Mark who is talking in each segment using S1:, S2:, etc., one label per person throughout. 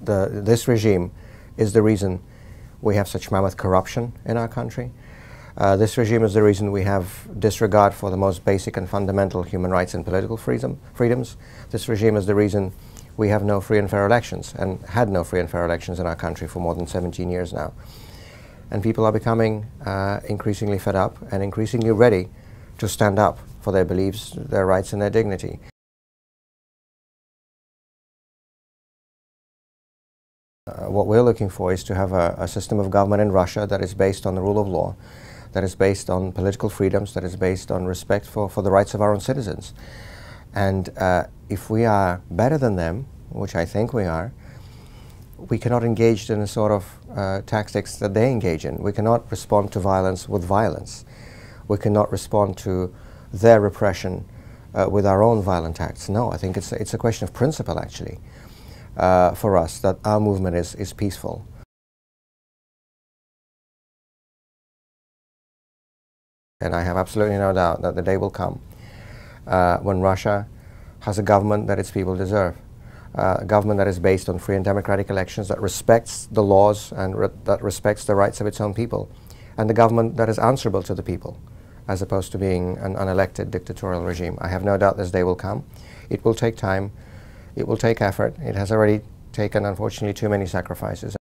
S1: this regime is the reason we have such mammoth corruption in our country. This regime is the reason we have disregard for the most basic and fundamental human rights and political freedoms. This regime is the reason we have no free and fair elections, and had no free and fair elections in our country for more than 17 years now. And people are becoming increasingly fed up and increasingly ready to stand up for their beliefs, their rights and their dignity. What we're looking for is to have a system of government in Russia that is based on the rule of law, that is based on political freedoms, that is based on respect for the rights of our own citizens. And if we are better than them, which I think we are, we cannot engage in the sort of tactics that they engage in. We cannot respond to violence with violence. We cannot respond to their repression with our own violent acts. No, I think it's a question of principle, actually, for us, that our movement is peaceful. And I have absolutely no doubt that the day will come when Russia has a government that its people deserve. A government that is based on free and democratic elections, that respects the laws and that respects the rights of its own people, and the government that is answerable to the people, as opposed to being an unelected dictatorial regime. I have no doubt this day will come. It will take time. It will take effort. It has already taken, unfortunately, too many sacrifices.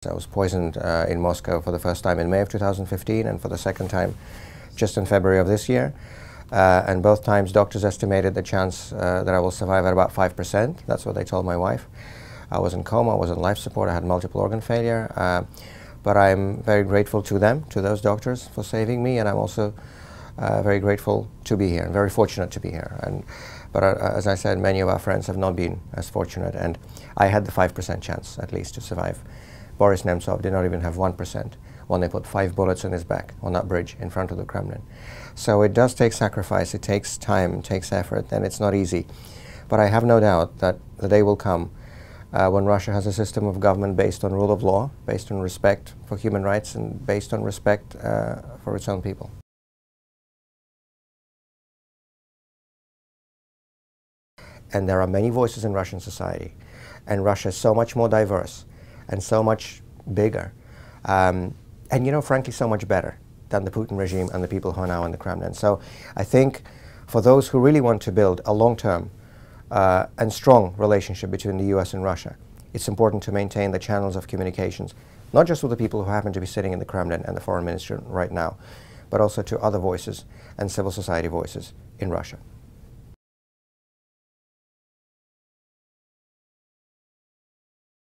S1: I was poisoned in Moscow for the first time in May of 2015 and for the second time just in February of this year. And both times doctors estimated the chance that I will survive at about 5%. That's what they told my wife. I was in coma, I was on life support, I had multiple organ failure. But I'm very grateful to them, to those doctors, for saving me, and I'm also very grateful to be here, and very fortunate to be here. But as I said, many of our friends have not been as fortunate, and I had the 5% chance, at least, to survive. Boris Nemtsov did not even have 1% when they put 5 bullets in his back on that bridge in front of the Kremlin. So it does take sacrifice, it takes time, it takes effort, and it's not easy. But I have no doubt that the day will come when Russia has a system of government based on rule of law, based on respect for human rights, and based on respect for its own people. And there are many voices in Russian society, and Russia is so much more diverse and so much bigger, and, you know, frankly, so much better than the Putin regime and the people who are now in the Kremlin. So I think for those who really want to build a long-term and strong relationship between the US and Russia, it's important to maintain the channels of communications, not just with the people who happen to be sitting in the Kremlin and the foreign ministry right now, but also to other voices and civil society voices in Russia.